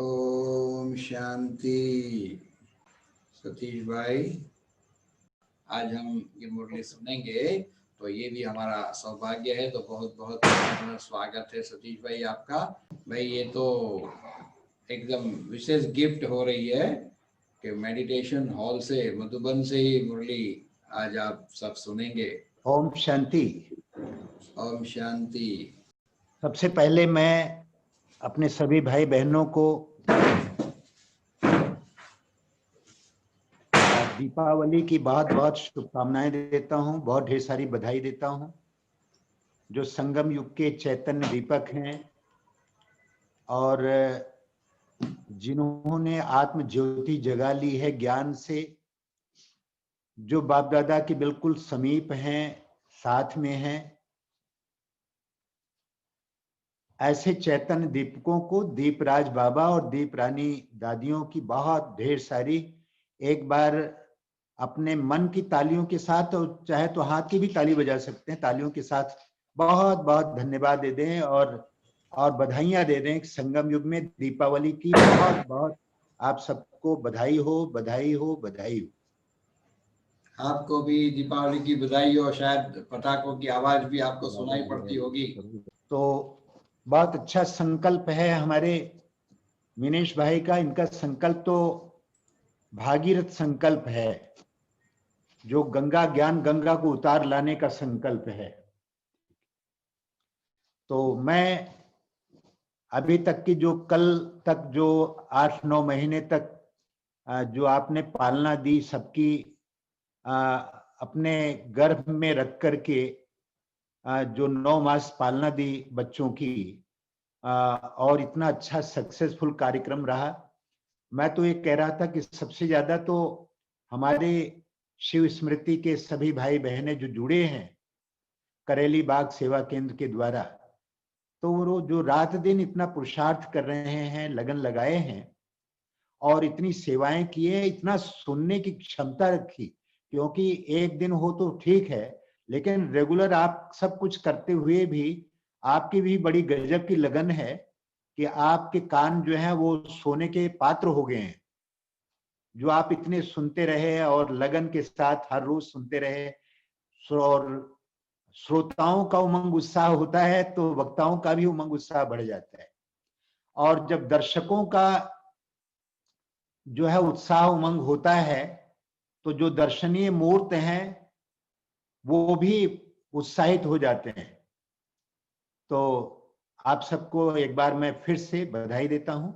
ओम शांति। सतीश भाई, आज हम ये मुरली सुनेंगे, तो ये भी हमारा सौभाग्य है। तो बहुत बहुत स्वागत है सतीश भाई आपका। भाई ये तो एकदम विशेष गिफ्ट हो रही है कि मेडिटेशन हॉल से, मधुबन से ही मुरली आज आप सब सुनेंगे। ओम शांति। ओम शांति। सबसे पहले मैं अपने सभी भाई बहनों को दीपावली की बहुत बहुत शुभकामनाएं देता हूं, बहुत ढेर सारी बधाई देता हूं। जो संगम युग के चैतन्य दीपक हैं और जिन्होंने आत्म ज्योति जगा ली है ज्ञान से, जो बाप दादा के बिल्कुल समीप हैं, साथ में हैं, ऐसे चैतन्य दीपकों को दीपराज बाबा और दीप रानी दादियों की बहुत ढेर सारी, एक बार अपने मन की तालियों के साथ, और चाहे तो हाथ की भी ताली बजा सकते हैं, तालियों के साथ बहुत बहुत धन्यवाद दे दें और बधाइयां दे दें। संगम युग में दीपावली की बहुत बहुत आप सबको बधाई हो, बधाई हो, बधाई हो। आपको भी दीपावली की बधाई हो। शायद पटाखों की आवाज भी आपको सुनाई पड़ती होगी। तो बहुत अच्छा संकल्प है हमारे मिनेश भाई का। इनका संकल्प तो भागीरथ संकल्प है, जो गंगा ज्ञान गंगा को उतार लाने का संकल्प है। तो मैं अभी तक की जो कल तक जो 8-9 महीने तक जो आपने पालना दी सबकी, अपने गर्भ में रख करके जो 9 मास पालना दी बच्चों की, और इतना अच्छा सक्सेसफुल कार्यक्रम रहा। मैं तो ये कह रहा था कि सबसे ज्यादा तो हमारे शिव स्मृति के सभी भाई बहनें जो जुड़े हैं करेली बाग सेवा केंद्र के द्वारा, तो वो जो रात दिन इतना पुरुषार्थ कर रहे हैं, लगन लगाए हैं और इतनी सेवाएं किए, इतना सुनने की क्षमता रखी। क्योंकि एक दिन हो तो ठीक है, लेकिन रेगुलर आप सब कुछ करते हुए भी आपकी भी बड़ी गजब की लगन है कि आपके कान जो है वो सोने के पात्र हो गए हैं। जो आप इतने सुनते रहे और लगन के साथ हर रोज सुनते रहे, और श्रोताओं का उमंग उत्साह होता है तो वक्ताओं का भी उमंग उत्साह बढ़ जाता है। और जब दर्शकों का जो है उत्साह उमंग होता है तो जो दर्शनीय मूर्त हैं वो भी उत्साहित हो जाते हैं। तो आप सबको एक बार मैं फिर से बधाई देता हूं।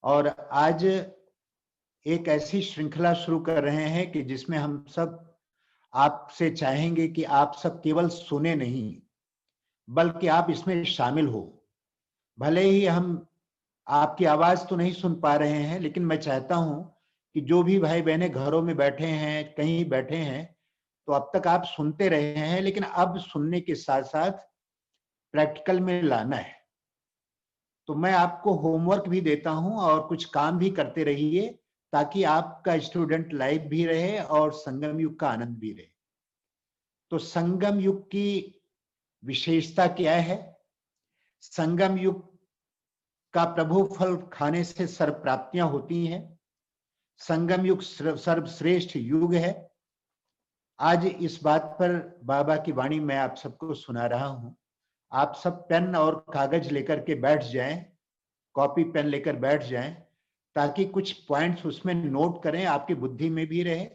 और आज एक ऐसी श्रृंखला शुरू कर रहे हैं कि जिसमें हम सब आपसे चाहेंगे कि आप सब केवल सुने नहीं, बल्कि आप इसमें शामिल हो। भले ही हम आपकी आवाज तो नहीं सुन पा रहे हैं, लेकिन मैं चाहता हूं कि जो भी भाई बहनें घरों में बैठे हैं, कहीं बैठे हैं, तो अब तक आप सुनते रहे हैं, लेकिन अब सुनने के साथ साथ प्रैक्टिकल में लाना है। तो मैं आपको होमवर्क भी देता हूं और कुछ काम भी करते रहिए, ताकि आपका स्टूडेंट लाइफ भी रहे और संगम युग का आनंद भी रहे। तो संगम युग की विशेषता क्या है? संगम युग का प्रभु फल खाने से सर्व प्राप्तियां होती हैं। संगम युग सर्वश्रेष्ठ युग है। आज इस बात पर बाबा की वाणी मैं आप सबको सुना रहा हूं। आप सब पेन और कागज लेकर के बैठ जाएं, कॉपी पेन लेकर बैठ जाएं, ताकि कुछ पॉइंट्स उसमें नोट करें, आपकी बुद्धि में भी रहे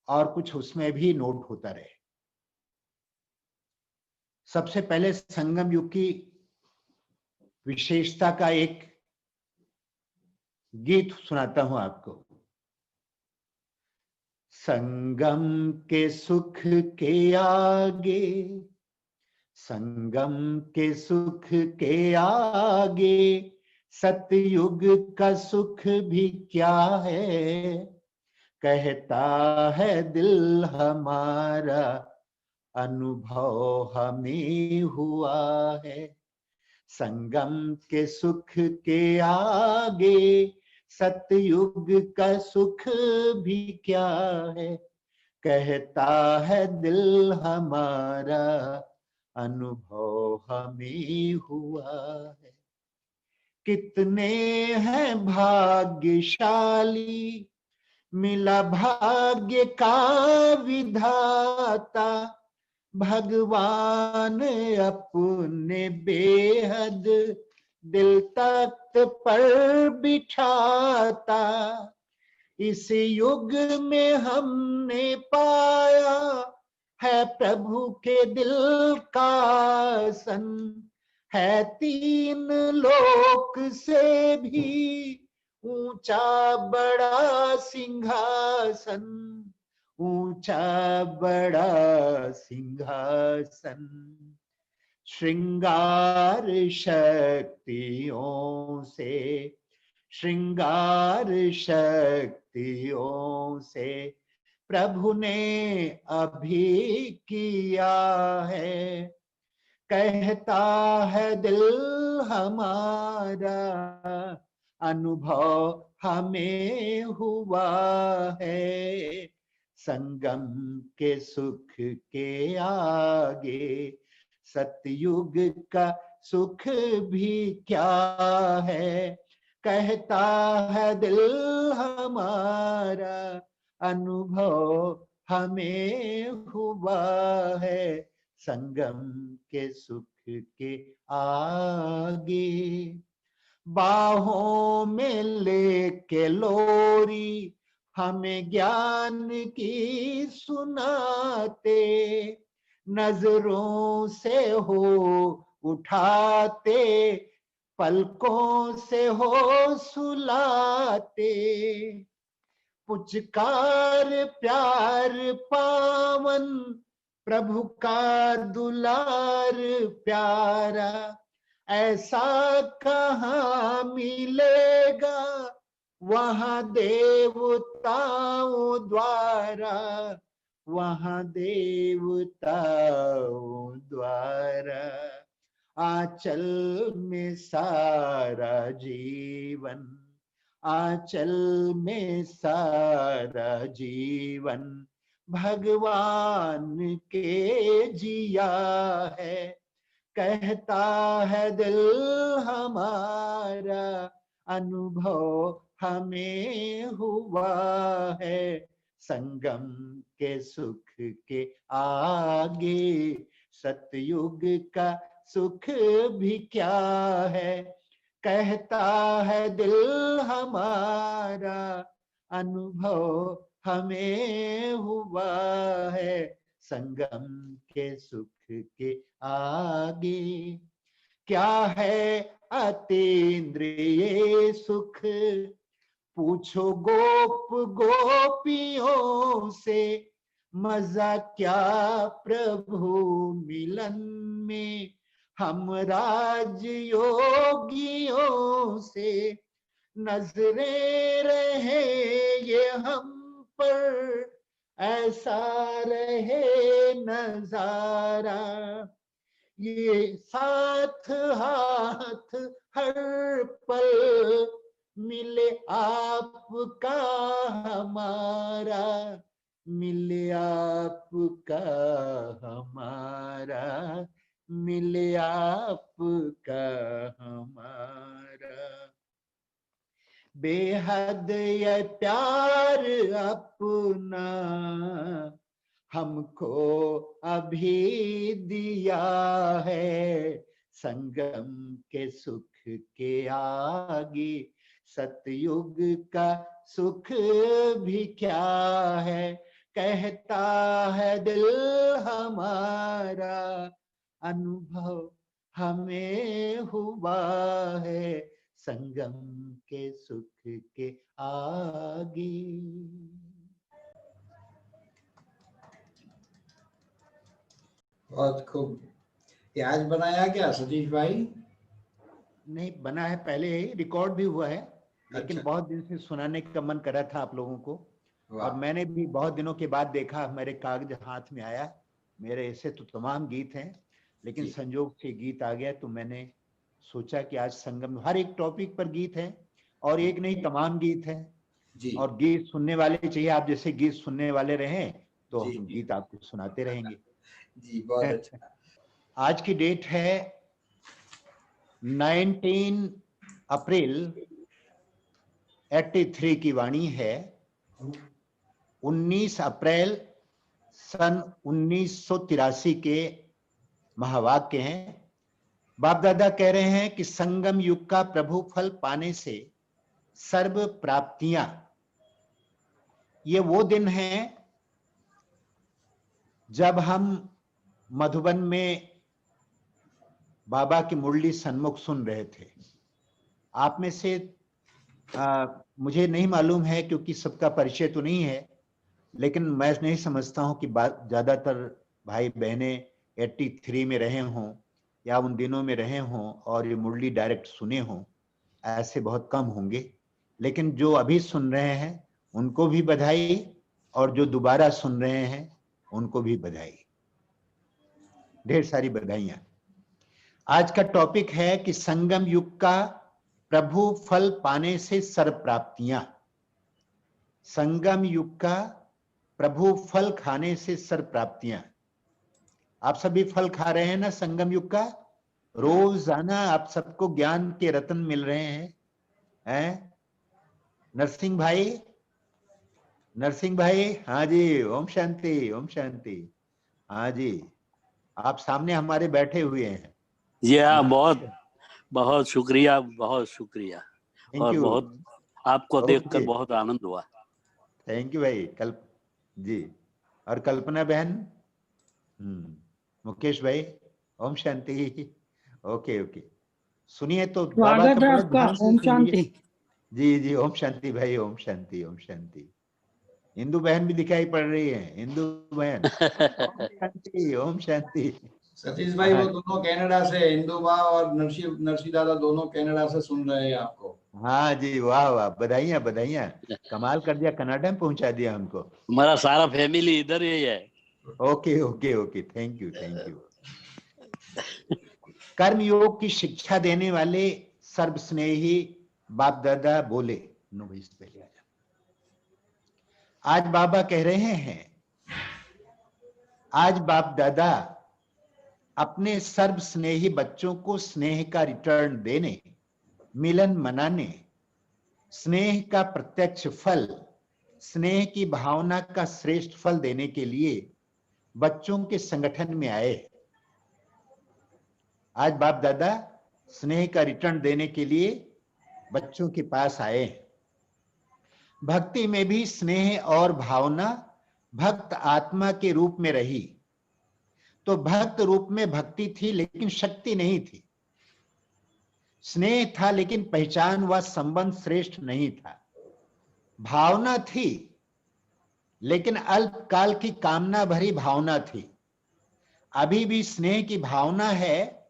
और कुछ उसमें भी नोट होता रहे। सबसे पहले संगम युग की विशेषता का एक गीत सुनाता हूं आपको। संगम के सुख के आगे, संगम के सुख के आगे, सतयुग का सुख भी क्या है, कहता है दिल हमारा, अनुभव हमें हुआ है। संगम के सुख के आगे, सतयुग का सुख भी क्या है, कहता है दिल हमारा, अनुभव हमें हुआ है। कितने हैं भाग्यशाली, मिला भाग्य का विधाता, भगवान अपने बेहद दिल तख्त पर बिठाता। इस युग में हमने पाया है प्रभु के दिल का सन, है तीन लोक से भी ऊंचा बड़ा सिंहासन, ऊंचा बड़ा सिंहासन। श्रृंगार शक्तियों से, श्रृंगार शक्तियों से प्रभु ने अभी किया है। कहता है दिल हमारा, अनुभव हमें हुआ है। संगम के सुख के आगे सतयुग का सुख भी क्या है। कहता है दिल हमारा, अनुभव हमें हुआ है। संगम के सुख के आगे बाहों में लेके लोरी हमें ज्ञान की सुनाते, नजरों से हो उठाते, पलकों से हो सुलाते। पुचकार प्यार पावन, प्रभु का दुलार प्यारा, ऐसा कहाँ मिलेगा वहां देवताओं द्वारा, वहां देवताओं द्वारा। आंचल में सारा जीवन, आंचल में सारा जीवन भगवान के जिया है। कहता है दिल हमारा, अनुभव हमें हुआ है। संगम के सुख के आगे सतयुग का सुख भी क्या है। कहता है दिल हमारा, अनुभव हमें हुआ है। संगम के सुख के आगे क्या है अतीन्द्रिय सुख, पूछो गोप गोपियों से। मजा क्या प्रभु मिलन में हम राज योगियों से। नजरे रहे ये हम पर, ऐसा रहे नजारा। ये साथ हाथ हर पल मिले आपका हमारा, मिले आपका हमारा, मिले आपका हमारा। बेहद ये प्यार अपना हमको अभी दिया है। संगम के सुख के आगे सतयुग का सुख भी क्या है। कहता है दिल हमारा, अनुभव हमें हुआ है। संगम के सुख के आगे। बहुत खूब। ये आज बनाया क्या सतीश भाई? नहीं बना है, पहले ही रिकॉर्ड भी हुआ है, लेकिन अच्छा। बहुत दिन से सुनाने का मन कर रहा था आप लोगों को। और मैंने भी बहुत दिनों के बाद देखा, मेरे कागज हाथ में आया। मेरे ऐसे तो तमाम गीत हैं, लेकिन संजोग से गीत आ गया तो मैंने सोचा कि आज संगम, हर एक टॉपिक पर गीत है और एक नहीं तमाम गीत है जी। और गीत सुनने वाले चाहिए। आप जैसे गीत सुनने वाले रहें तो जी, हम गीत आपको सुनाते रहेंगे। जी बहुत अच्छा। आज की डेट है 19 अप्रैल 83 की वाणी है। 19 अप्रैल सन 1983 के महावाक्य हैं। बाप दादा कह रहे हैं कि संगम युग का प्रभु फल पाने से सर्व प्राप्तियां, ये वो दिन है जब हम मधुबन में बाबा की मुरली सन्मुख सुन रहे थे। आप में से मुझे नहीं मालूम है क्योंकि सबका परिचय तो नहीं है, लेकिन मैं नहीं समझता हूं कि ज्यादातर भाई बहने 83 में रहे हों या उन दिनों में रहे हों और ये मुरली डायरेक्ट सुने हों। ऐसे बहुत कम होंगे, लेकिन जो अभी सुन रहे हैं उनको भी बधाई, और जो दोबारा सुन रहे हैं उनको भी बधाई, ढेर सारी बधाइयां। आज का टॉपिक है कि संगम युग का प्रभु फल पाने से सर्व प्राप्तियां। संगम युग का प्रभु फल खाने से सर्व प्राप्तियां। आप सभी फल खा रहे हैं ना संगम युग का? रोजाना आप सबको ज्ञान के रत्न मिल रहे हैं? नरसिंह भाई, हाँ जी, ओम शांति, ओम शांति। हाँ जी, आप सामने हमारे बैठे हुए हैं। जी हाँ, बहुत बहुत शुक्रिया, बहुत शुक्रिया। और बहुत आपको देखकर बहुत आनंद हुआ। थैंक यू भाई। जी, और कल्पना बहन, मुकेश भाई, ओम शांति। ओके ओके, सुनिए तो बाबा का बड़े ध्यान से सुनिए। जी जी, ओम शांति भाई, ओम शांति, ओम शांति। हिंदू बहन भी दिखाई पड़ रही है, हिंदू बहन। ओम शांति, ओम शांति। सतीश भाई वो दोनों कनाडा से, हिंदू माँ और नरसी दादा दोनों कनाडा से सुन रहे हैं आपको। हाँ जी, वाह वाह, बधाइयां बधाइयां, कमाल कर दिया, कनाडा में पहुंचा दिया हमको। हमारा सारा फैमिली इधर ही है। Okay okay okay, thank you thank you. कर्म योग की शिक्षा देने वाले सर्वस्नेही बाप दादा बोले। आज बाबा कह रहे हैं, आज बाप दादा अपने सर्व स्नेही बच्चों को स्नेह का रिटर्न देने, मिलन मनाने, स्नेह का प्रत्यक्ष फल, स्नेह की भावना का श्रेष्ठ फल देने के लिए बच्चों के संगठन में आए। आज बाप दादा स्नेह का रिटर्न देने के लिए बच्चों के पास आए। भक्ति में भी स्नेह और भावना भक्त आत्मा के रूप में रही। तो भक्त रूप में भक्ति थी लेकिन शक्ति नहीं थी। स्नेह था लेकिन पहचान व संबंध श्रेष्ठ नहीं था। भावना थी लेकिन अल्पकाल की कामना भरी भावना थी। अभी भी स्नेह की भावना है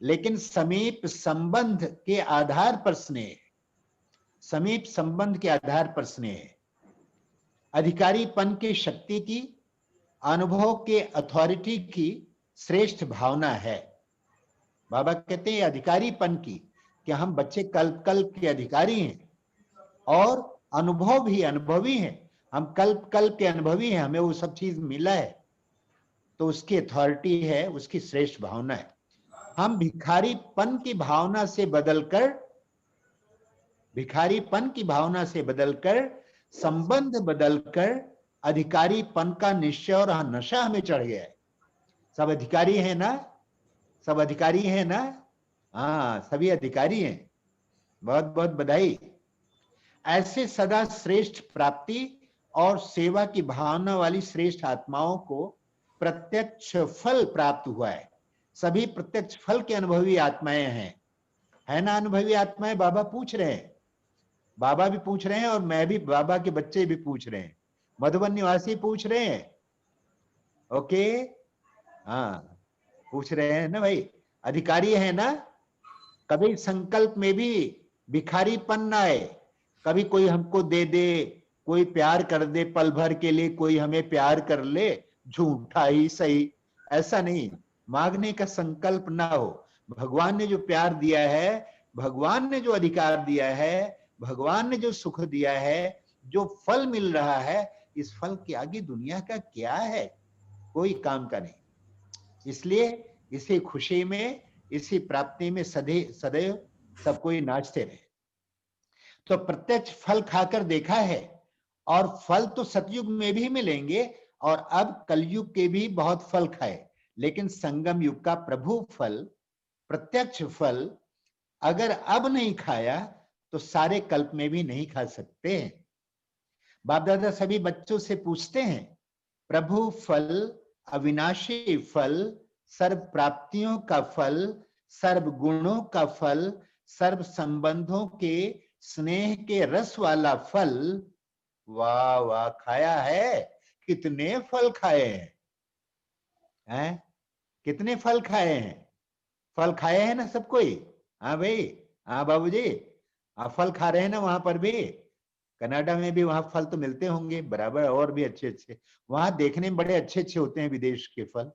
लेकिन समीप संबंध के आधार पर स्नेह, समीप संबंध के आधार पर स्नेह, अधिकारीपन की शक्ति की, अनुभव के अथॉरिटी की श्रेष्ठ भावना है। बाबा कहते हैं अधिकारीपन की, कि हम बच्चे कल्प कल्प के अधिकारी हैं और अनुभव भी अनुभवी हैं। हम कल्प कल्प के अनुभवी हैं, हमें वो सब चीज मिला है, तो उसकी अथॉरिटी है, उसकी श्रेष्ठ भावना है। हम भिखारीपन की भावना से बदलकर, भिखारीपन की भावना से बदलकर, संबंध बदलकर अधिकारीपन का निश्चय और नशा हमें चढ़ गया है। सब अधिकारी हैं ना? सब अधिकारी हैं ना? हाँ, सभी अधिकारी हैं। बहुत बहुत बधाई। ऐसे सदा श्रेष्ठ प्राप्ति और सेवा की भावना वाली श्रेष्ठ आत्माओं को प्रत्यक्ष फल प्राप्त हुआ है। सभी प्रत्यक्ष फल के अनुभवी आत्माएं हैं, है ना? अनुभवी आत्माएं बाबा पूछ रहे हैं, बाबा भी पूछ रहे हैं और मैं भी, बाबा के बच्चे भी पूछ रहे हैं, मधुबन निवासी पूछ रहे हैं। ओके, हाँ, पूछ रहे हैं ना भाई, अधिकारी है ना? कभी संकल्प में भी भिखारीपन ना आए। कभी कोई हमको दे दे, कोई प्यार कर दे पल भर के लिए, कोई हमें प्यार कर ले, झूठा ही सही, ऐसा नहीं, मांगने का संकल्प ना हो। भगवान ने जो प्यार दिया है, भगवान ने जो अधिकार दिया है, भगवान ने जो सुख दिया है, जो फल मिल रहा है, इस फल के आगे दुनिया का क्या है? कोई काम का नहीं। इसलिए इसी खुशी में, इसी प्राप्ति में सदैव सब कोई नाचते रहे। तो प्रत्यक्ष फल खाकर देखा है, और फल तो सतयुग में भी मिलेंगे और अब कलयुग के भी बहुत फल खाए, लेकिन संगम युग का प्रभु फल, प्रत्यक्ष फल अगर अब नहीं खाया तो सारे कल्प में भी नहीं खा सकते हैं। बाप दादा सभी बच्चों से पूछते हैं, प्रभु फल, अविनाशी फल, सर्व प्राप्तियों का फल, सर्व गुणों का फल, सर्व संबंधों के स्नेह के रस वाला फल, वाह वाह, खाया है? कितने फल खाए हैं? कितने फल खाए हैं? फल खाए हैं ना सब कोई? हाँ भाई, हाँ बाबूजी, आप फल खा रहे हैं ना वहां पर भी? कनाडा में भी वहां फल तो मिलते होंगे बराबर, और भी अच्छे अच्छे। वहां देखने में बड़े अच्छे अच्छे होते हैं विदेश के फल,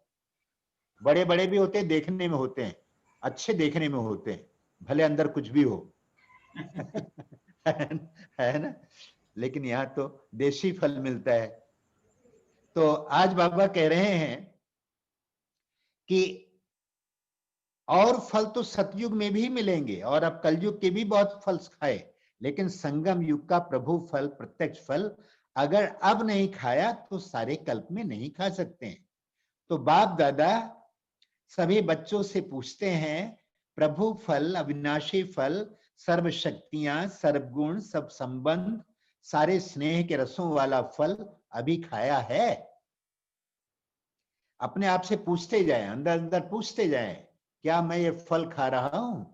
बड़े बड़े भी होते हैं, देखने में होते हैं अच्छे, देखने में होते हैं, भले अंदर कुछ भी हो। है ना? लेकिन यहाँ तो देशी फल मिलता है। तो आज बाबा कह रहे हैं कि और फल तो सतयुग में भी मिलेंगे और अब कलयुग के भी बहुत फल खाए, लेकिन संगम युग का प्रभु फल, प्रत्यक्ष फल अगर अब नहीं खाया तो सारे कल्प में नहीं खा सकते हैं। तो बाप दादा सभी बच्चों से पूछते हैं, प्रभु फल, अविनाशी फल, सर्व शक्तियां, सर्व गुण, सब संबंध, सारे स्नेह के रसों वाला फल अभी खाया है? अपने आप से पूछते जाएं, अंदर अंदर पूछते जाएं, क्या मैं ये फल खा रहा हूं?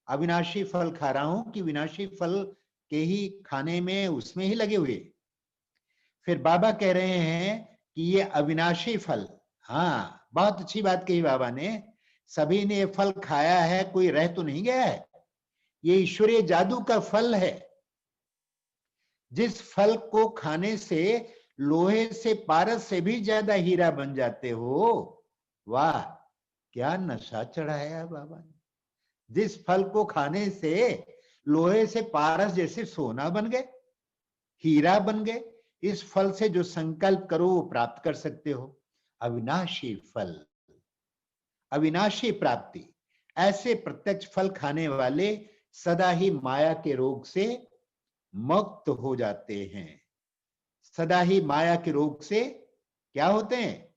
अविनाशी फल खा रहा हूं कि विनाशी फल के ही खाने में, उसमें ही लगे हुए? फिर बाबा कह रहे हैं कि ये अविनाशी फल, हाँ बहुत अच्छी बात कही बाबा ने, सभी ने ये फल खाया है, कोई रह तो नहीं गया है। ये ईश्वरीय जादू का फल है। जिस फल को खाने से लोहे से, पारस से भी ज्यादा हीरा बन जाते हो, वाह क्या नशा चढ़ाया बाबा ने। जिस फल को खाने से लोहे से पारस जैसे सोना बन गए, हीरा बन गए, इस फल से जो संकल्प करो वो प्राप्त कर सकते हो। अविनाशी फल, अविनाशी प्राप्ति। ऐसे प्रत्यक्ष फल खाने वाले सदा ही माया के रोग से मुक्त हो जाते हैं। सदा ही माया के रोग से क्या होते हैं?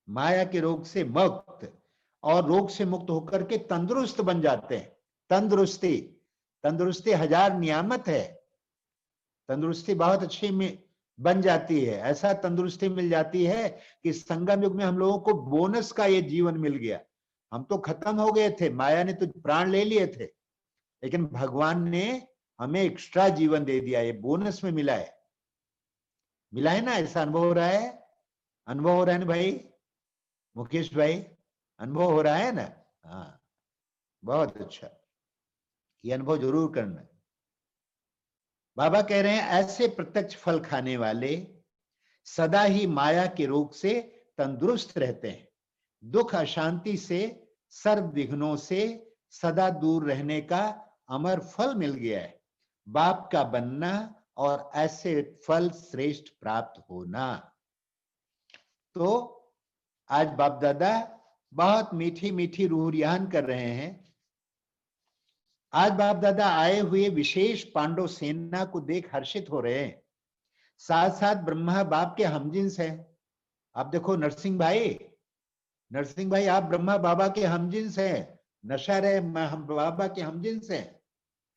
माया के रोग से मुक्त, और रोग से मुक्त होकर के तंदुरुस्त बन जाते हैं। तंदुरुस्ती, तंदुरुस्ती हजार नियामत है। तंदुरुस्ती बहुत अच्छी में बन जाती है। ऐसा तंदुरुस्ती मिल जाती है कि संगम युग में हम लोगों को बोनस का ये जीवन मिल गया। हम तो खत्म हो गए थे, माया ने तो प्राण ले लिए थे, लेकिन भगवान ने हमें एक्स्ट्रा जीवन दे दिया, ये बोनस में मिला है। मिला है ना? ऐसा अनुभव हो रहा है? अनुभव हो रहा है ना भाई मुकेश भाई? अनुभव हो रहा है ना? हाँ बहुत अच्छा, ये अनुभव जरूर करना। बाबा कह रहे हैं ऐसे प्रत्यक्ष फल खाने वाले सदा ही माया के रोग से तंदुरुस्त रहते हैं। दुख अशांति से, सर्व विघ्नों से सदा दूर रहने का अमर फल मिल गया है। बाप का बनना और ऐसे फल श्रेष्ठ प्राप्त होना। तो आज बाप दादा बहुत मीठी मीठी रूह रियान कर रहे हैं। आज बाप दादा आए हुए विशेष पांडव सेना को देख हर्षित हो रहे हैं। साथ साथ ब्रह्मा बाप के हमजिन्स हैं। आप देखो नरसिंह भाई, नरसिंह भाई आप ब्रह्मा बाबा के हमजिन्स हैं। नशा रहे, हम बाबा के हमजिन्स हैं।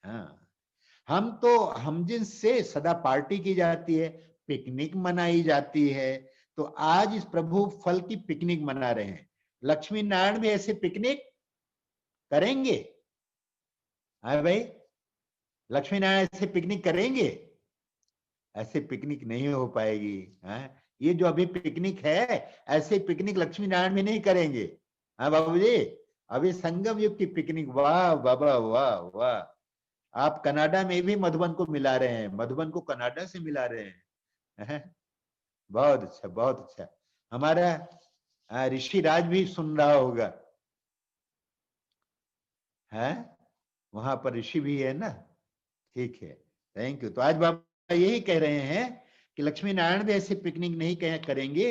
हाँ, हम तो हमजिन्स से सदा पार्टी की जाती है, पिकनिक मनाई जाती है। तो आज इस प्रभु फल की पिकनिक मना रहे हैं। लक्ष्मी नारायण भी ऐसे पिकनिक करेंगे? हाँ भाई, लक्ष्मी नारायण ऐसे पिकनिक करेंगे? ऐसे पिकनिक नहीं हो पाएगी। हाँ, ये जो अभी पिकनिक है, ऐसे पिकनिक लक्ष्मी नारायण में नहीं करेंगे। हाँ बाबूजी, अभी संगम युग की पिकनिक। वाह बाबा, वाह वाह। आप कनाडा में भी मधुबन को मिला रहे हैं, मधुबन को कनाडा से मिला रहे हैं। बहुत अच्छा, बहुत अच्छा। हमारा ऋषि राज भी सुन रहा होगा, है वहां पर ऋषि भी है ना? ठीक है, थैंक यू। तो आज बाबा यही कह रहे हैं कि लक्ष्मी नारायण भी ऐसे पिकनिक नहीं करेंगे।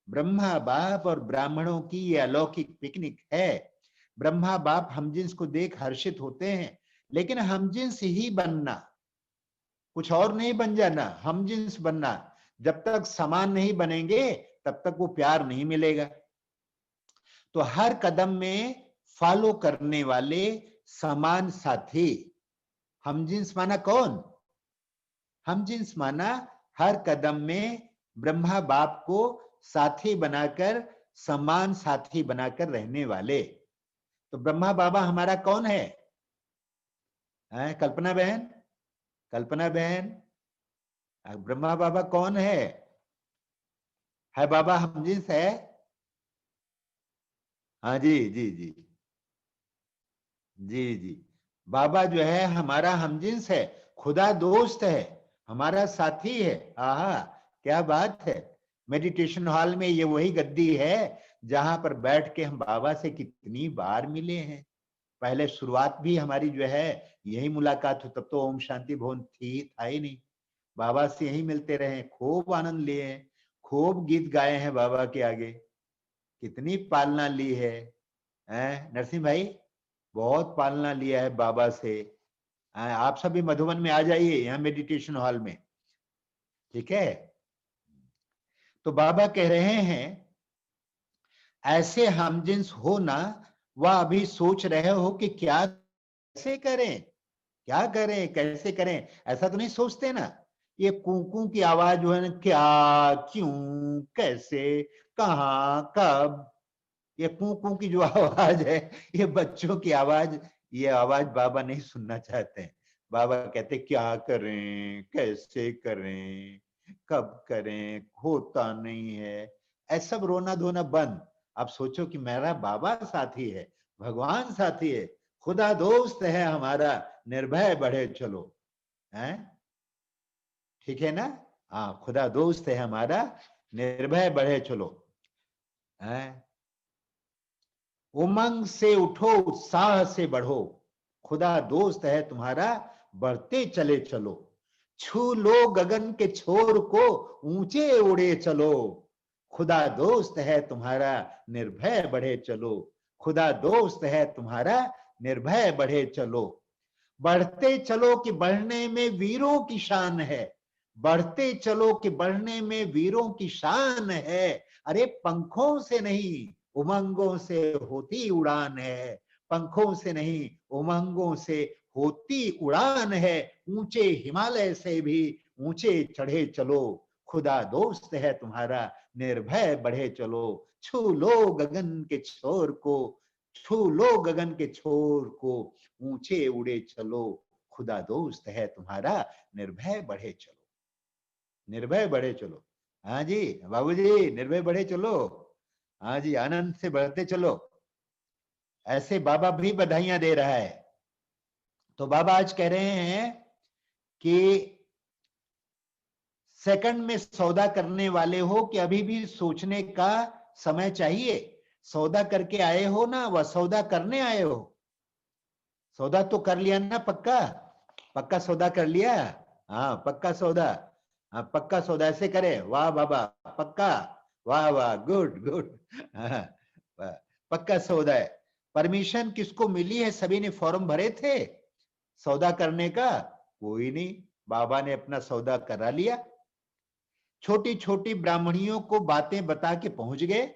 ब्रह्मा बाप और ब्राह्मणों की ये अलौकिक पिकनिक है। ब्रह्मा बाप हमजिन्स को देख हर्षित होते हैं, लेकिन हमजिन्स ही बनना, कुछ और नहीं बन जाना, हमजिन्स बनना। जब तक समान नहीं बनेंगे तब तक वो प्यार नहीं मिलेगा। तो हर कदम में फॉलो करने वाले समान साथी, हमजिन्स माना कौन? हमजिन्स माना हर कदम में ब्रह्मा बाप को साथी बनाकर, समान साथी बनाकर रहने वाले। तो ब्रह्मा बाबा हमारा कौन है? कल्पना बहन, कल्पना बहन, ब्रह्मा बाबा कौन है बाबा हमजिन्स है? हाँ जी जी जी जी जी। बाबा जो है हमारा हमजिन्स है, खुदा दोस्त है, हमारा साथी है। आहा, क्या बात है। मेडिटेशन हॉल में ये वही गद्दी है जहां पर बैठ के हम बाबा से कितनी बार मिले हैं। पहले शुरुआत भी हमारी जो है यही मुलाकात हो, तब तो ओम शांति भवन था ही नहीं। बाबा से यही मिलते रहे, खूब आनंद लिए हैं, खूब गीत गाए हैं बाबा के आगे, कितनी पालना ली है। नरसिंह भाई, बहुत पालना लिया है बाबा से। आप सभी मधुबन में आ जाइए, यहाँ मेडिटेशन हॉल में, ठीक है। तो बाबा कह रहे हैं ऐसे हमजिन्स हो ना, वह अभी सोच रहे हो कि क्या कैसे करें, क्या करें, कैसे करें, ऐसा तो नहीं सोचते ना। ये कूकू की आवाज जो है ना, क्या, क्यों, कैसे, कहाँ, कब, ये कूकू की जो आवाज है, ये बच्चों की आवाज, ये आवाज बाबा नहीं सुनना चाहते हैं। बाबा कहते क्या करें, कैसे करें, कब करें, होता नहीं है, ऐसा सब रोना धोना बंद। आप सोचो कि मेरा बाबा साथी है, भगवान साथी है, खुदा दोस्त है हमारा, निर्भय बढ़े चलो। हैं, ठीक है ना? हाँ, खुदा दोस्त है हमारा, निर्भय बढ़े चलो। हैं, उमंग से उठो, उत्साह से बढ़ो, खुदा दोस्त है तुम्हारा, बढ़ते चले चलो। छू लो गगन के छोर को, ऊंचे उड़े चलो, खुदा दोस्त है तुम्हारा, निर्भय बढ़े चलो। खुदा दोस्त है तुम्हारा, निर्भय बढ़े चलो। बढ़ते चलो कि बढ़ने में वीरों की शान है, बढ़ते चलो कि बढ़ने में वीरों की शान है। अरे पंखों से नहीं, उमंगों से होती उड़ान है, पंखों से नहीं, उमंगों से होती उड़ान है। ऊंचे हिमालय से भी ऊंचे चढ़े चलो, खुदा दोस्त है तुम्हारा, निर्भय बढ़े चलो। छू लो गगन के छोर को, छू लो गगन के छोर को, ऊंचे उड़े चलो, खुदा दोस्त है तुम्हारा, निर्भय बढ़े चलो, निर्भय बढ़े चलो। हाँ जी बाबूजी, निर्भय बढ़े चलो। हाँ जी, आनंद से बढ़ते चलो। ऐसे बाबा भी बधाइयां दे रहा है। तो बाबा आज कह रहे हैं कि सेकंड में सौदा करने वाले हो कि अभी भी सोचने का समय चाहिए? सौदा करके आए हो ना, वह सौदा करने आए हो? सौदा तो कर लिया ना, पक्का पक्का सौदा कर लिया? हाँ पक्का सौदा, हाँ पक्का सौदा ऐसे करे, वाह बाबा पक्का, वाह वाह, गुड गुड। पक्का सौदा है। परमिशन किसको मिली है? सभी ने फॉर्म भरे थे सौदा करने का? कोई नहीं, बाबा ने अपना सौदा करा लिया। छोटी छोटी ब्राह्मणियों को बातें बता के पहुंच गए।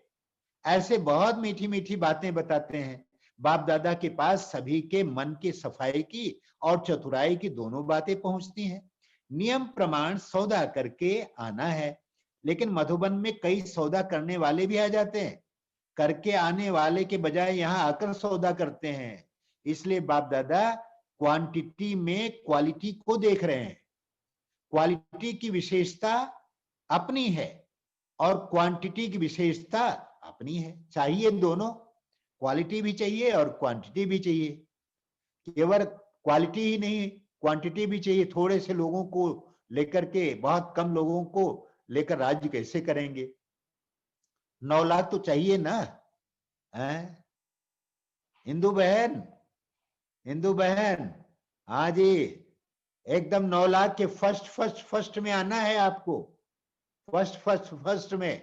ऐसे बहुत मीठी मीठी बातें बताते हैं। बाप दादा के पास सभी के मन की सफाई की और चतुराई की दोनों बातें पहुंचती हैं। नियम प्रमाण सौदा करके आना है, लेकिन मधुबन में कई सौदा करने वाले भी आ जाते हैं, करके आने वाले के बजाय यहाँ आकर सौदा करते हैं। इसलिए बाप दादा क्वांटिटी में क्वालिटी को देख रहे हैं। क्वालिटी की विशेषता अपनी है और क्वांटिटी की विशेषता अपनी है। चाहिए दोनों, क्वालिटी भी चाहिए और क्वांटिटी भी चाहिए। केवल क्वालिटी ही नहीं, क्वांटिटी भी चाहिए। थोड़े से लोगों को लेकर के बहुत कम लोगों को लेकर राज्य कैसे करेंगे? 9 लाख तो चाहिए ना। हिंदू बहन, हिंदू बहन, हाँ जी, एकदम 9 लाख के फर्स्ट फर्स्ट फर्स्ट में आना है आपको। फर्स्ट फर्स्ट फर्स्ट में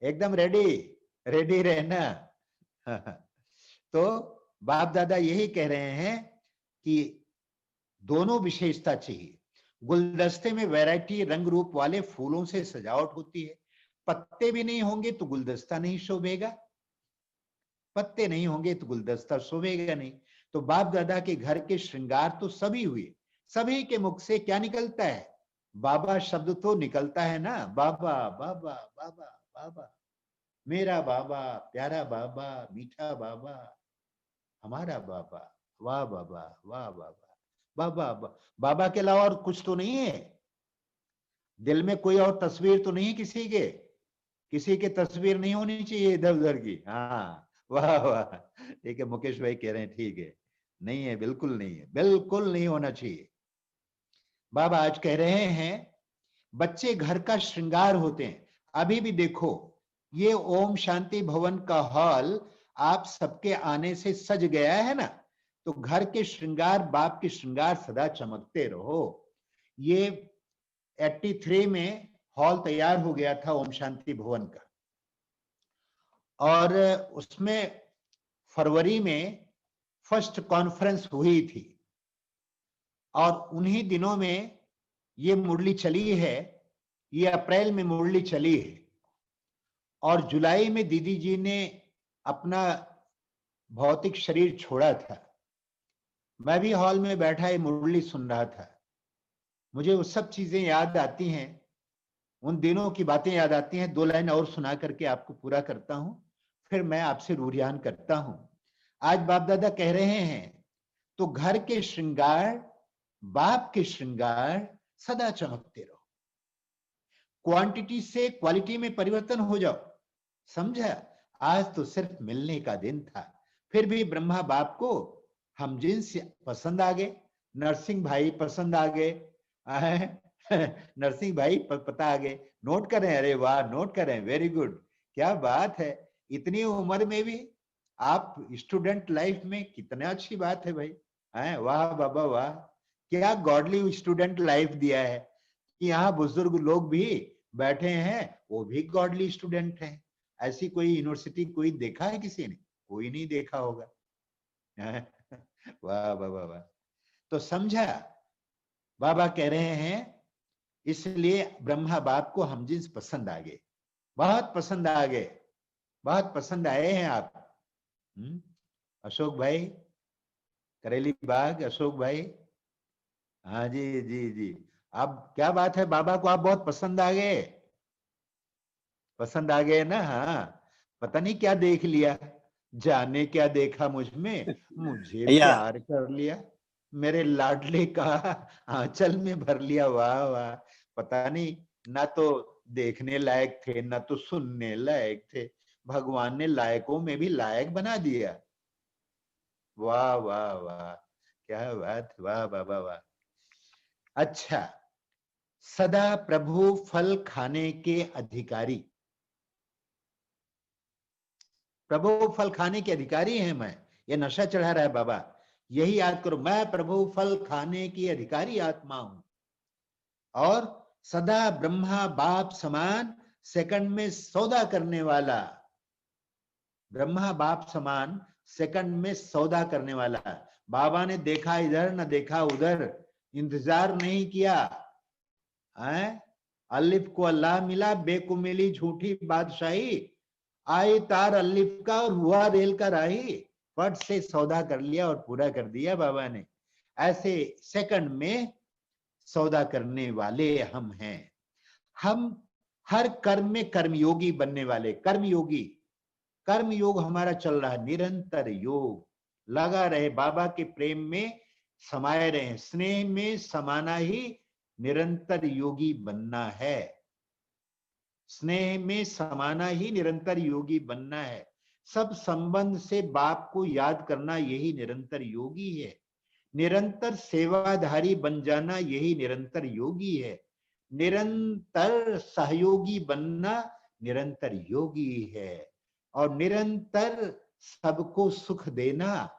एकदम रेडी, रेडी रहना। तो बाप दादा यही कह रहे हैं कि दोनों विशेषता चाहिए। गुलदस्ते में वैरायटी, रंग रूप वाले फूलों से सजावट होती है। पत्ते भी नहीं होंगे तो गुलदस्ता नहीं शोभेगा, पत्ते नहीं होंगे तो गुलदस्ता शोभेगा नहीं। तो बाप दादा के घर के श्रृंगार तो सभी हुए, सभी के मुख से क्या निकलता है? बाबा शब्द तो निकलता है ना, बाबा बाबा बाबा बाबा, मेरा बाबा, प्यारा बाबा, मीठा बाबा, हमारा बाबा, वाह बाबा, वाह बाबा, बाबा। बाबा के अलावा और कुछ तो नहीं है, दिल में कोई और तस्वीर तो नहीं किसी के तस्वीर नहीं होनी चाहिए इधर उधर की। हाँ, वाह वाह, ठीक है, मुकेश भाई कह रहे हैं ठीक है, नहीं है, बिल्कुल नहीं है, बिल्कुल नहीं होना चाहिए। बाबा आज कह रहे हैं बच्चे घर का श्रृंगार होते हैं। अभी भी देखो, ये ओम शांति भवन का हॉल आप सबके आने से सज गया है ना, तो घर के श्रृंगार, बाप के श्रृंगार सदा चमकते रहो। ये 83 में हॉल तैयार हो गया था ओम शांति भवन का, और उसमें फरवरी में फर्स्ट कॉन्फ्रेंस हुई थी, और उन्हीं दिनों में ये मुरली चली है, ये अप्रैल में मुरली चली है, और जुलाई में दीदी जी ने अपना भौतिक शरीर छोड़ा था। मैं भी हॉल में बैठा ये मुरली सुन रहा था। मुझे वो सब चीजें याद आती हैं, उन दिनों की बातें याद आती हैं। 2 लाइन और सुना करके आपको पूरा करता हूं, फिर मैं आपसे रूरियान करता हूं। आज बाप दादा कह रहे हैं तो घर के श्रृंगार, बाप के श्रृंगार सदा चमकते रहो। क्वांटिटी से क्वालिटी में परिवर्तन हो जाओ, समझा? आज तो सिर्फ मिलने का दिन था, फिर भी ब्रह्मा बाप को हम जिन्स पसंद आ गए, नरसिंह भाई पसंद आ गए, नरसिंह भाई पता आ गए। नोट करें, अरे वाह, नोट करें, वेरी गुड, क्या बात है। इतनी उम्र में भी आप स्टूडेंट लाइफ में, कितना अच्छी बात है भाई, हैं? वाह बाबा वाह, क्या गॉडली स्टूडेंट लाइफ दिया है कि यहाँ बुजुर्ग लोग भी बैठे हैं, वो भी गॉडली स्टूडेंट हैं। ऐसी कोई यूनिवर्सिटी कोई देखा है किसी ने? कोई नहीं देखा होगा। वाह बाबा वाह। तो समझा, बाबा कह रहे हैं इसलिए ब्रह्मा बाप को हम जिन्स पसंद आ गए, बहुत पसंद आ गए, बहुत पसंद आए हैं आप। अशोक भाई, करेली बाग, अशोक भाई, हाँ जी जी जी, आप क्या बात है, बाबा को आप बहुत पसंद आ गए, पसंद आ गए ना? हाँ, पता नहीं क्या देख लिया, जाने क्या देखा मुझ में, मुझे भैया प्यार कर लिया, मेरे लाडले का आंचल में भर लिया। वाह वाह, पता नहीं, ना तो देखने लायक थे ना तो सुनने लायक थे, भगवान ने लायकों में भी लायक बना दिया। वाह वाह वाह, क्या बात, वाह बाबा वाह। अच्छा, सदा प्रभु फल खाने के अधिकारी, प्रभु फल खाने के अधिकारी हैं मैं, ये नशा चढ़ा रहा है बाबा, यही याद करो, मैं प्रभु फल खाने की अधिकारी आत्मा हूं, और सदा ब्रह्मा बाप समान सेकंड में सौदा करने वाला, ब्रह्मा बाप समान सेकंड में सौदा करने वाला। बाबा ने देखा इधर न देखा उधर, इंतजार नहीं किया, अलिफ को अल्लाह मिला, बे को मिली झूठी बादशाही, आई तार अलिफ का और हुआ रेल का राही, फट से सौदा कर लिया और पूरा कर दिया बाबा ने। ऐसे सेकंड में सौदा करने वाले हम हैं। हम हर कर्म में कर्मयोगी बनने वाले, कर्मयोगी, कर्म योग हमारा चल रहा है, निरंतर योग लगा रहे, बाबा के प्रेम में समाये रहे, स्नेह में समाना ही निरंतर योगी बनना है, स्नेह में समाना ही निरंतर योगी बनना है। सब संबंध से बाप को याद करना यही निरंतर योगी है, निरंतर सेवाधारी बन जाना यही निरंतर योगी है, निरंतर सहयोगी बनना निरंतर योगी है, और निरंतर सबको सुख देना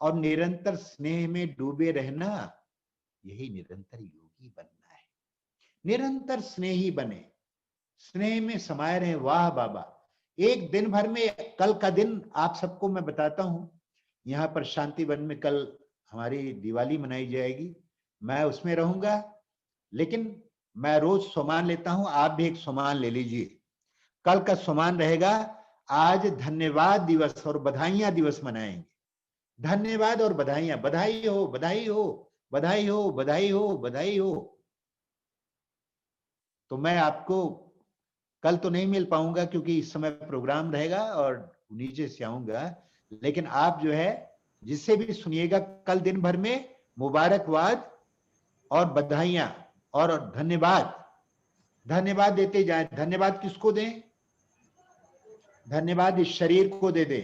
और निरंतर स्नेह में डूबे रहना यही निरंतर योगी बनना है। निरंतर स्नेही बने, स्नेह में समाये रहे। वाह बाबा, एक दिन भर में, कल का दिन आप सबको मैं बताता हूं, यहाँ पर शांति वन में कल हमारी दिवाली मनाई जाएगी, मैं उसमें रहूंगा, लेकिन मैं रोज सोमान लेता हूं, आप भी एक सोमान ले लीजिए। कल का सोमान रहेगा आज धन्यवाद दिवस और बधाइयां दिवस मनाएंगे। धन्यवाद और बधाइयां, बधाई हो, बधाई हो, बधाई हो, बधाई हो, बधाई हो। तो मैं आपको कल तो नहीं मिल पाऊंगा क्योंकि इस समय प्रोग्राम रहेगा और नीचे से आऊंगा, लेकिन आप जो है जिससे भी सुनिएगा कल दिन भर में मुबारकबाद और बधाइयां और धन्यवाद, धन्यवाद देते जाएं। धन्यवाद किसको दें? धन्यवाद इस शरीर को दे दे।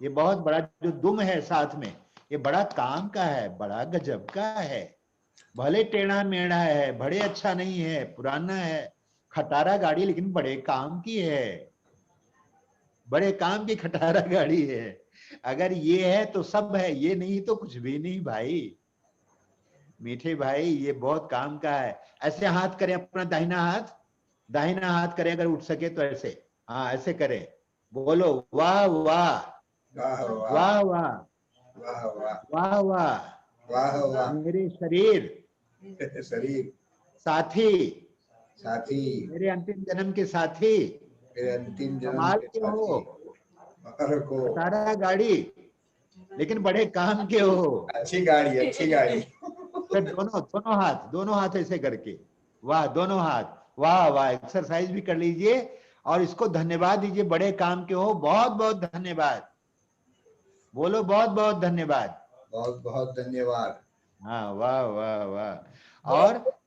ये बहुत बड़ा जो दुम है साथ में, ये बड़ा काम का है, बड़ा गजब का है। भले टेढ़ा मेढ़ा है, बड़े अच्छा नहीं है, पुराना है, खटारा गाड़ी, लेकिन बड़े काम की है, बड़े काम की खटारा गाड़ी है। अगर ये है तो सब है, ये नहीं तो कुछ भी नहीं भाई। मीठे भाई ये बहुत काम का है। ऐसे हाथ करें, अपना दाहिना हाथ करें, अगर उठ सके तो ऐसे, हाँ ऐसे करें, बोलो वाह वाह, वाह वाह, वाह वाह, वाह वाह, वाह वाह, वाह वाह, मेरे शरीर शरीर साथी, साथी, मेरे अंतिम जन्म के साथी, मेरे अंतिम जन्म कमाल के के हो, साथी, को खटारा गाड़ी लेकिन बड़े काम के हो। अच्छी गाड़ी, अच्छी गाड़ी। फिर दोनों हाथ ऐसे करके, वाह, दोनों हाथ, वाह वाह, एक्सरसाइज भी कर लीजिए और इसको धन्यवाद दीजिए, बड़े काम के हो, बहुत बहुत धन्यवाद, बोलो बहुत बहुत धन्यवाद, बहुत बहुत धन्यवाद। हाँ, वाह वाह वाह। और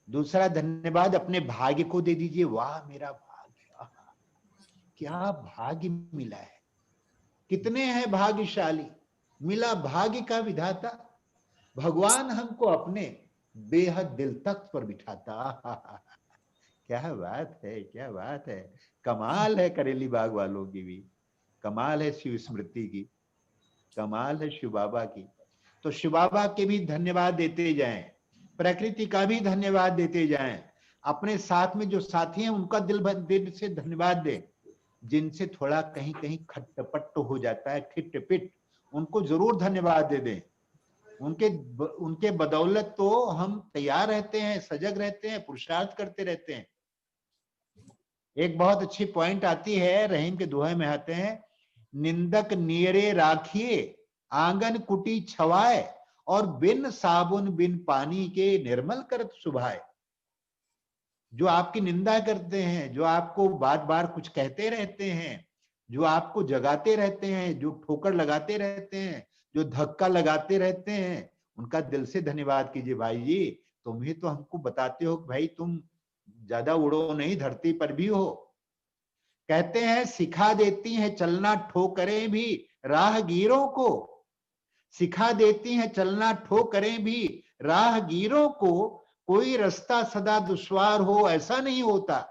दूसरा धन्यवाद अपने भाग्य को दे दीजिए, वाह मेरा भाग्य, क्या भाग्य मिला है, कितने हैं भाग्यशाली, मिला भाग्य का विधाता, भगवान हमको अपने बेहद दिल तख्त पर बिठाता। क्या बात है, क्या बात है, कमाल है करेली बाग वालों की भी, कमाल है शिव स्मृति की, कमाल है शिव बाबा की। तो शिव बाबा के भी धन्यवाद देते जाएं, प्रकृति का भी धन्यवाद देते जाएं, अपने साथ में जो साथी हैं उनका दिल से धन्यवाद दें, जिनसे थोड़ा कहीं कहीं खट्टपट्ट हो जाता है, खिट-पिट, उनको जरूर धन्यवाद दे दें। उनके बदौलत तो हम तैयार रहते हैं, सजग रहते हैं, पुरुषार्थ करते रहते हैं। एक बहुत अच्छी पॉइंट आती है, रहीम के दोहे में आते हैं, निंदक नियरे राखिए आंगन कुटी छवाए और बिन साबुन बिन पानी के निर्मल करत सुभाए। जो आपकी निंदा करते हैं, जो आपको बार बार कुछ कहते रहते हैं, जो आपको जगाते रहते हैं, जो ठोकर लगाते रहते हैं, जो धक्का लगाते रहते हैं, उनका दिल से धन्यवाद कीजिए। भाई जी तुम ही तो हमको बताते हो कि भाई तुम ज्यादा उड़ो नहीं, धरती पर भी हो। कहते हैं सिखा देती हैं चलना ठोकरें भी राहगीरों को, सिखा देती हैं चलना ठोकरें भी राहगीरों को, कोई रास्ता सदा दुश्वार हो ऐसा नहीं होता,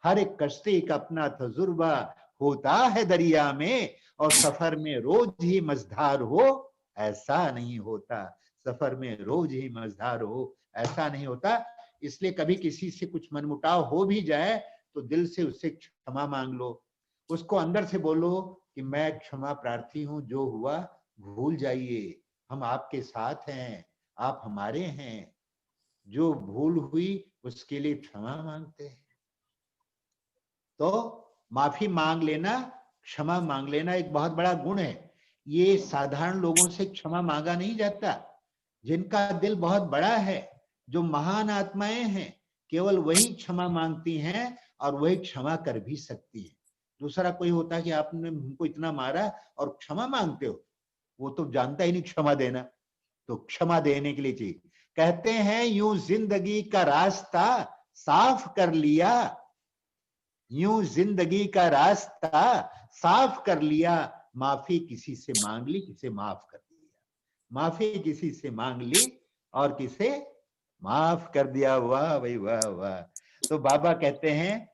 हर एक कश्ती का अपना तजुर्बा होता है दरिया में, और सफर में रोज ही मझधार हो ऐसा नहीं होता, सफर में रोज ही मझधार हो ऐसा नहीं होता। इसलिए कभी किसी से कुछ मनमुटाव हो भी जाए तो दिल से उससे क्षमा मांग लो, उसको अंदर से बोलो कि मैं क्षमा प्रार्थी हूं, जो हुआ भूल जाइए, हम आपके साथ हैं, आप हमारे हैं, जो भूल हुई उसके लिए क्षमा मांगते हैं। तो माफी मांग लेना, क्षमा मांग लेना एक बहुत बड़ा गुण है। ये साधारण लोगों से क्षमा मांगा नहीं जाता, जिनका दिल बहुत बड़ा है, जो महान आत्माएं हैं, केवल वही क्षमा मांगती हैं और वही क्षमा कर भी सकती है। दूसरा कोई होता है कि आपने हमको इतना मारा और क्षमा मांगते हो, वो तो जानता ही नहीं क्षमा देना, तो क्षमा देने के लिए चाहिए। कहते हैं यूं जिंदगी का रास्ता साफ कर लिया, यूं जिंदगी का रास्ता साफ कर लिया, माफी किसी से मांग ली, किसे माफ कर दिया, माफी किसी से मांग ली और किसे माफ कर दिया। वाह भाई वाह वाह। तो बाबा कहते हैं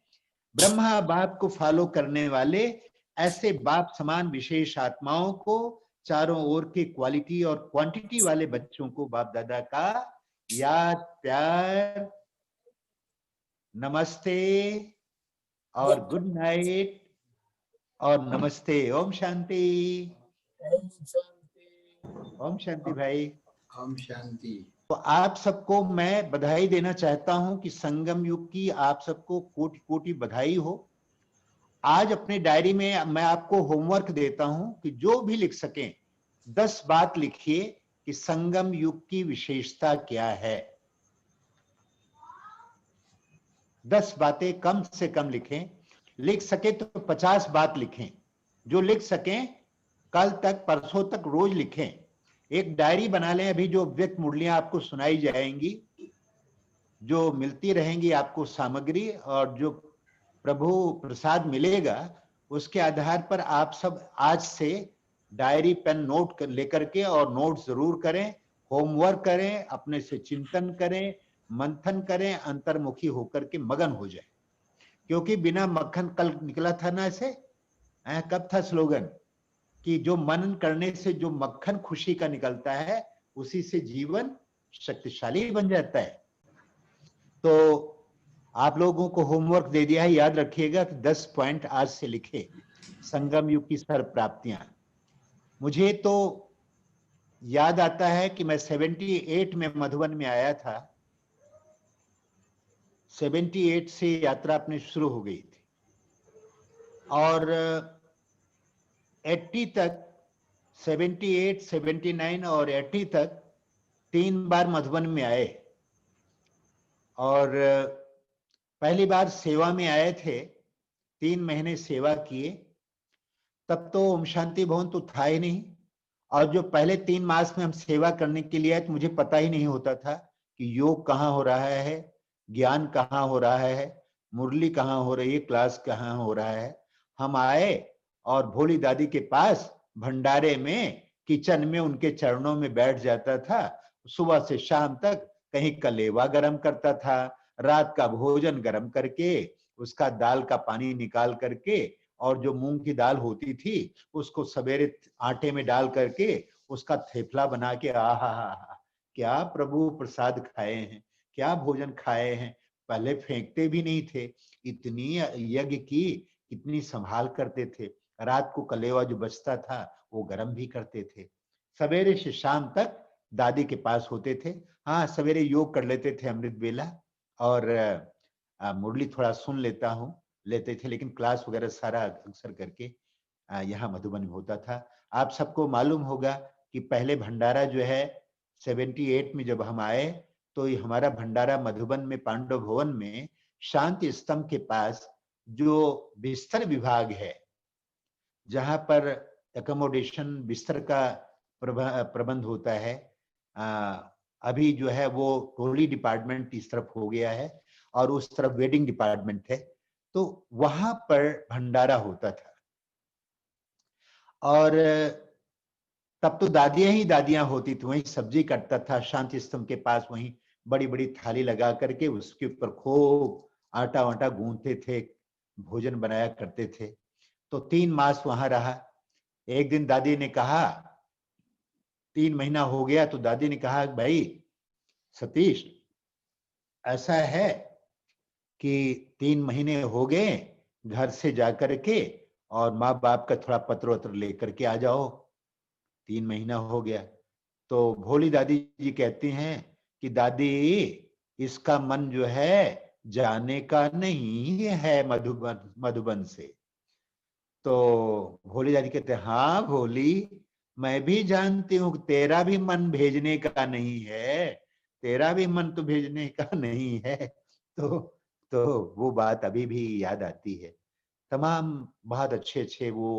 ब्रह्मा बाप को फॉलो करने वाले ऐसे बाप समान विशेष आत्माओं को, चारों ओर के क्वालिटी और क्वांटिटी वाले बच्चों को बाप दादा का याद, प्यार, नमस्ते और गुड नाइट और नमस्ते, ओम शांति। ओम शांति भाई। ओम शांति। तो आप सबको मैं बधाई देना चाहता हूं कि संगम युग की आप सबको कोटि कोटि बधाई हो। आज अपने डायरी में मैं आपको होमवर्क देता हूं कि जो भी लिख सकें 10 बात लिखिए कि संगम युग की विशेषता क्या है। 10 बातें कम से कम लिखें, लिख सके तो 50 बात लिखें, जो लिख सकें कल तक परसों तक रोज लिखें। एक डायरी बना लें। अभी जो व्यक्त मुरलियां आपको सुनाई जाएंगी, जो मिलती रहेंगी आपको सामग्री, और जो प्रभु प्रसाद मिलेगा, उसके आधार पर आप सब आज से डायरी पेन नोट लेकर के और नोट जरूर करें, होमवर्क करें, अपने से चिंतन करें, मंथन करें, अंतर्मुखी होकर के मगन हो जाए। क्योंकि बिना मक्खन, कल निकला था ना ऐसे, कब था स्लोगन कि जो मनन करने से जो मक्खन खुशी का निकलता है, उसी से जीवन शक्तिशाली बन जाता है। तो आप लोगों को होमवर्क दे दिया है, याद रखिएगा कि 10 पॉइंट आज से लिखे, संगम युग की सर्व प्राप्तियां। मुझे तो याद आता है कि मैं 78 में मधुबन में आया था। 78 से यात्रा अपनी शुरू हो गई थी और 80 तक, 78, 79 और 80 तक 3 बार मधुबन में आए। और पहली बार सेवा में आए थे, 3 महीने सेवा किए। तब तो ओम शांति भवन तो था ही नहीं, और जो पहले 3 मास में हम सेवा करने के लिए आए तो मुझे पता ही नहीं होता था कि योग कहाँ हो रहा है, ज्ञान कहाँ हो रहा है, मुरली कहाँ हो रही है, क्लास कहाँ हो रहा है। हम आए और भोली दादी के पास भंडारे में, किचन में उनके चरणों में बैठ जाता था। सुबह से शाम तक कहीं कलेवा गरम करता था, रात का भोजन गरम करके उसका दाल का पानी निकाल करके, और जो मूंग की दाल होती थी उसको सवेरे आटे में डाल करके उसका थेपला बना के, आहा, क्या प्रभु प्रसाद खाए हैं, क्या भोजन खाए हैं। पहले फेंकते भी नहीं थे, इतनी यज्ञ की, इतनी संभाल करते थे। रात को कलेवा जो बचता था वो गर्म भी करते थे। सवेरे से शाम तक दादी के पास होते थे। हाँ, सवेरे योग कर लेते थे अमृत बेला, और मुरली थोड़ा सुन लेते थे, लेकिन क्लास वगैरह सारा अक्सर करके यहाँ मधुबन में होता था। आप सबको मालूम होगा कि पहले भंडारा जो है 78 में जब हम आए, तो ये हमारा भंडारा मधुबन में पांडव भवन में शांति स्तंभ के पास जो बिस्तर विभाग है, जहां पर एकोमोडेशन बिस्तर का प्रबंध होता है, अभी जो है वो टोली डिपार्टमेंट इस तरफ हो गया है और उस तरफ वेडिंग डिपार्टमेंट है। तो वहां पर भंडारा होता था, और तब तो दादियां ही दादियां होती थी। वहीं सब्जी कटता था शांति स्तंभ के पास, वहीं बड़ी बड़ी थाली लगा करके उसके ऊपर खूब आटा वाटा गूंथते थे, भोजन बनाया करते थे। तो 3 मास वहां रहा। एक दिन दादी ने कहा, 3 महीना हो गया, तो दादी ने कहा, भाई सतीश, ऐसा है कि 3 महीने हो गए, घर से जाकर के और माँ बाप का थोड़ा पत्र वत्र लेकर के आ जाओ। 3 महीना हो गया। तो भोली दादी जी कहती हैं कि दादी, इसका मन जो है जाने का नहीं है मधुबन से। तो भोली दादी कहते हैं, हाँ भोली, मैं भी जानती हूँ तेरा भी मन भेजने का नहीं है, तेरा भी मन तो भेजने का नहीं है। तो वो बात अभी भी याद आती है। तमाम बहुत अच्छे अच्छे वो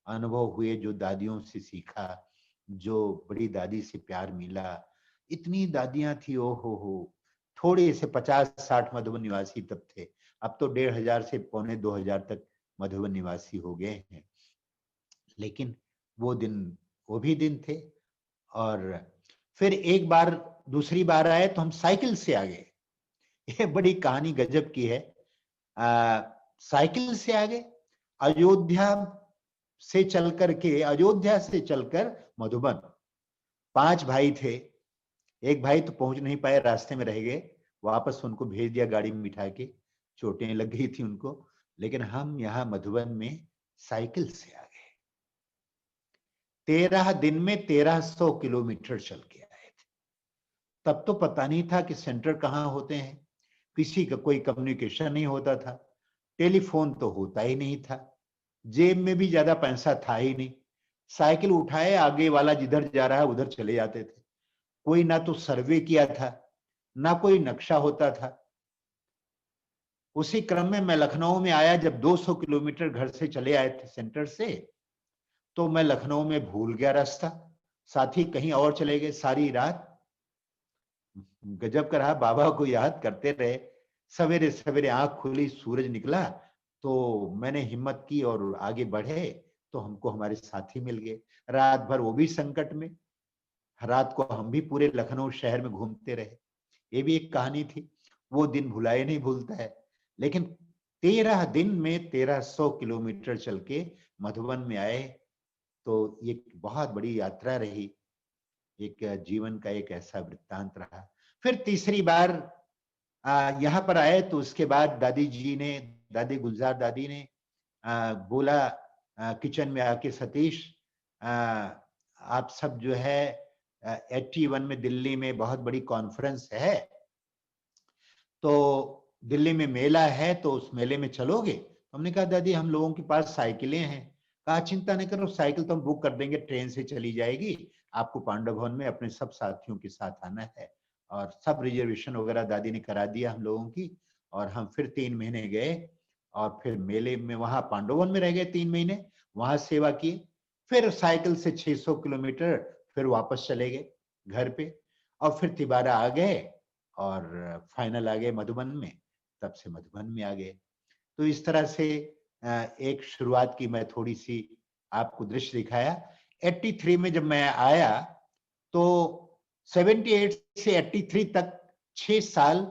अनुभव हुए जो दादियों से सीखा, जो बड़ी दादी से प्यार मिला। इतनी दादियां थी, ओ हो, थोड़े से 50-60 मधुबन निवासी तब थे। अब तो 1500 से 2500 तक मधुबन निवासी हो गए हैं। लेकिन वो दिन, वो भी दिन थे। और फिर एक बार, दूसरी बार आए तो हम साइकिल से आ गए। ये बड़ी कहानी गजब की है। साइकिल से आ गए, अयोध्या अयोध्या से चलकर मधुबन। 5 भाई थे। एक भाई तो पहुंच नहीं पाए, रास्ते में रह गए, वापस उनको भेज दिया गाड़ी में बिठा के, चोटें लग गई थी उनको। लेकिन हम यहाँ मधुबन में साइकिल से आ गए। 13 दिन में 1300 किलोमीटर चल के आए थे। तब तो पता नहीं था कि सेंटर कहाँ होते हैं, किसी का कोई कम्युनिकेशन नहीं होता था, टेलीफोन तो होता ही नहीं था, जेब में भी ज्यादा पैसा था ही नहीं। साइकिल उठाए, आगे वाला जिधर जा रहा है उधर चले जाते थे। कोई ना तो सर्वे किया था, ना कोई नक्शा होता था। उसी क्रम में मैं लखनऊ में आया, जब 200 किलोमीटर घर से चले आए थे सेंटर से, तो मैं लखनऊ में भूल गया रास्ता, साथी कहीं और चले गए। सारी रात गजब का रहा, बाबा को याद करते रहे। सवेरे सवेरे आंख खुली, सूरज निकला, तो मैंने हिम्मत की और आगे बढ़े, तो हमको हमारे साथी मिल गए। रात भर वो भी संकट में, रात को हम भी पूरे लखनऊ शहर में घूमते रहे। ये भी एक कहानी थी, वो दिन भुलाए नहीं भूलता है। लेकिन 13 दिन में 1300 किलोमीटर चल के मधुबन में आए, तो ये बहुत बड़ी यात्रा रही, एक जीवन का एक ऐसा वृत्तांत रहा। फिर तीसरी बार यहाँ पर आए, तो उसके बाद दादी गुलजार दादी ने बोला किचन में आके, सतीश आप सब जो है 81 में दिल्ली में बहुत बड़ी कॉन्फ्रेंस है, तो दिल्ली में मेला है, तो उस मेले में चलोगे? हमने कहा दादी हम लोगों के पास साइकिलें हैं। कहा चिंता नहीं करो, साइकिल तो हम बुक कर देंगे, ट्रेन से चली जाएगी, आपको पांडव भवन में अपने सब साथियों के साथ आना है। और सब रिजर्वेशन वगैरह दादी ने करा दिया हम लोगों की। और हम फिर 3 महीने गए, और फिर मेले में वहां पांडव भवन में रह गए 3 महीने, वहां सेवा की। फिर साइकिल से 600 किलोमीटर फिर वापस चले गए घर पे, और फिर तिबारा आ गए, और फाइनल आ गए मधुबन में। तब से मधुबन में आ गए। तो इस तरह से एक शुरुआत की मैं थोड़ी सी आपको दृश्य दिखाया। 83 में जब मैं आया, तो 78 से 83 तक 6 साल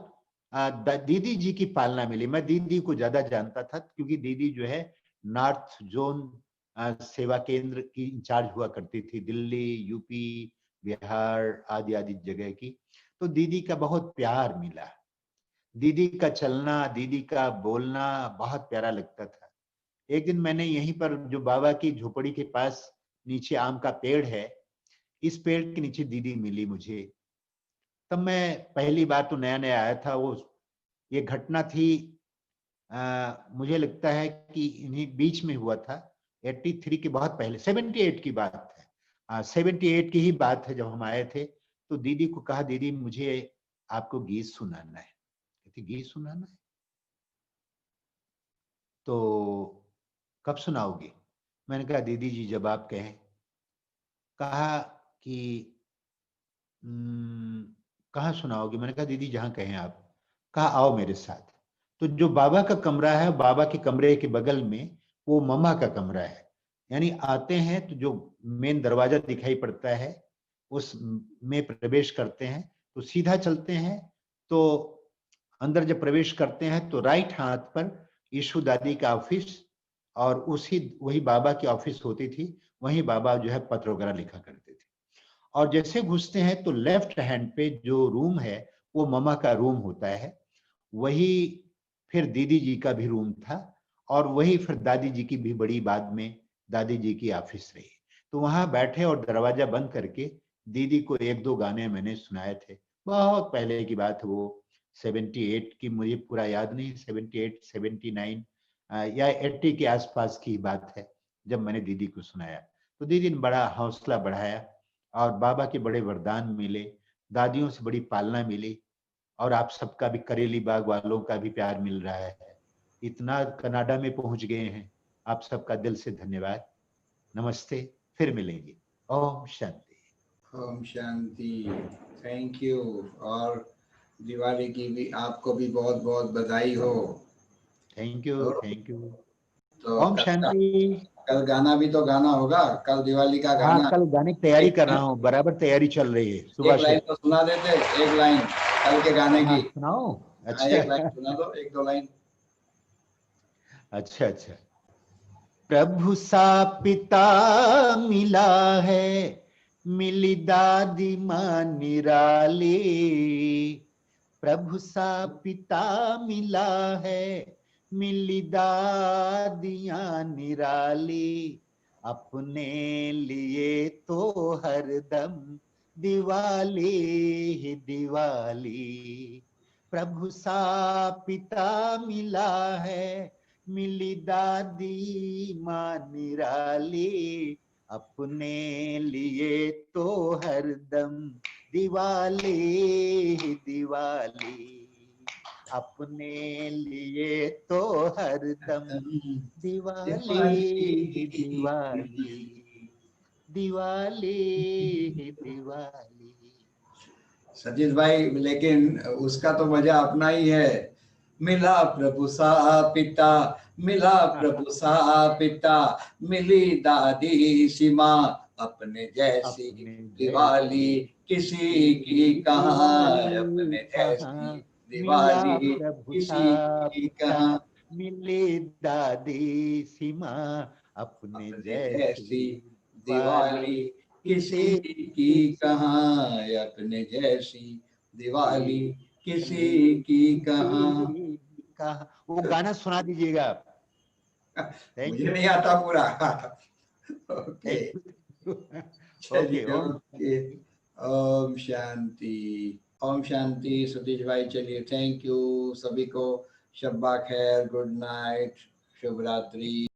दीदी जी की पालना मिली। मैं दीदी को ज्यादा जानता था, क्योंकि दीदी जो है नॉर्थ जोन सेवा केंद्र की इंचार्ज हुआ करती थी, दिल्ली, यूपी, बिहार आदि आदि जगह की। तो दीदी का बहुत प्यार मिला, दीदी का चलना, दीदी का बोलना बहुत प्यारा लगता था। एक दिन मैंने यहीं पर, जो बाबा की झोपड़ी के पास नीचे आम का पेड़ है, इस पेड़ के नीचे दीदी मिली मुझे। तब मैं पहली बार तो नया नया आया था, वो ये घटना थी मुझे लगता है कि इन्हीं बीच में हुआ था, 83 के बहुत पहले, 78 की बात है। 78 की ही बात है जब हम आए थे। तो दीदी को कहा, दीदी मुझे आपको गीत सुनाना है। कहती गीत सुनाना है, तो कब सुनाओगी? मैंने कहा दीदी जी जब आप कहें। कहा कि कहाँ सुनाओगी? मैंने कहा दीदी जहाँ कहें आप। कहा आओ मेरे साथ। तो जो बाबा का कमरा है, बाबा के कमरे के बगल में वो मम्मा का कमरा है। यानी आते हैं तो जो मेन दरवाजा दिखाई पड़ता है, उस में प्रवेश करते हैं, तो सीधा चलते हैं, तो अंदर जब प्रवेश करते हैं तो राइट हाथ पर यीशु दादी का ऑफिस, और उसी वही बाबा की ऑफिस होती थी। वहीं बाबा जो है पत्र वगैरह लिखा करते थे। और जैसे घुसते हैं तो लेफ्ट हैंड पे जो रूम है, वो ममा का रूम होता है। वही फिर दीदी जी का भी रूम था, और वही फिर दादी जी की भी बड़ी बाद में दादी जी की ऑफिस रही। तो वहां बैठे और दरवाजा बंद करके दीदी को 1-2 गाने मैंने सुनाए थे। बहुत पहले की बात है वो, 78 की, मुझे पूरा याद नहीं, 78, 79 या 80 के आसपास की बात है, जब मैंने दीदी को सुनाया। तो दीदी ने बड़ा हौसला बढ़ाया, और बाबा के बड़े वरदान मिले, दादियों से बड़ी पालना मिली, और आप सबका भी, करेली बाग वालों का भी प्यार मिल रहा है। इतना कनाडा में पहुंच गए हैं, आप सबका दिल से धन्यवाद। नमस्ते, फिर मिलेंगे। ओम शांति। ओम शांति। Thank you. और दिवाली की भी आपको भी बहुत बहुत बधाई हो। थैंक यू, तो, थैंक यू। तो ओम शांति। कल गाना भी तो गाना होगा, कल दिवाली का हाँ, गाना। कल गाने की तैयारी एक कर रहा हूँ, बराबर तैयारी चल रही है सुबह एक से। लाइन तो सुना देते, एक लाइन कल के गाने हाँ की। सुनाओ। हाँ, अच्छा एक लाइन सुना दो, 1-2 लाइन। अच्छा अच्छा। प्रभु सा पिता मिला है, मिली दादी माँ निराली। प्रभु सा पिता मिला है, मिली दादियाँ निराली। अपने लिए तो हरदम दिवाली ही दिवाली। प्रभु सा पिता मिला है, मिली दादी माँ निराली। अपने लिए तो हरदम दिवाली ही दिवाली। अपने लिए तो हरदम दिवाली ही दिवाली, दिवाली ही दिवाली। सतीश भाई, लेकिन उसका तो मजा अपना ही है। मिला प्रभु सा पिता, मिला प्रभु सा पिता, मिली दादी सी माँ, अपने जैसी अपने दिवाली किसी की कहाँ, अपने जैसी कहाँ मिला दिवाली प्रभु सा किसी की पिता, कहाँ, मिली दादी सीमा, अपने अपने जैसी जैसी वाली दिवाली किसी किसी की कहाँ, अपने जैसी दिवाली किसी की कहाँ। कहा। वो गाना सुना दीजिएगा आप। थैंक मुझे यू, नहीं आता पूरा। Okay, thank you. ओके, चलिए, ओम ओके। शांति। ओम शांति। ओम शांति सतीश भाई। चलिए, थैंक यू सभी को। शब्बा खैर, गुड नाइट, शुभ रात्रि।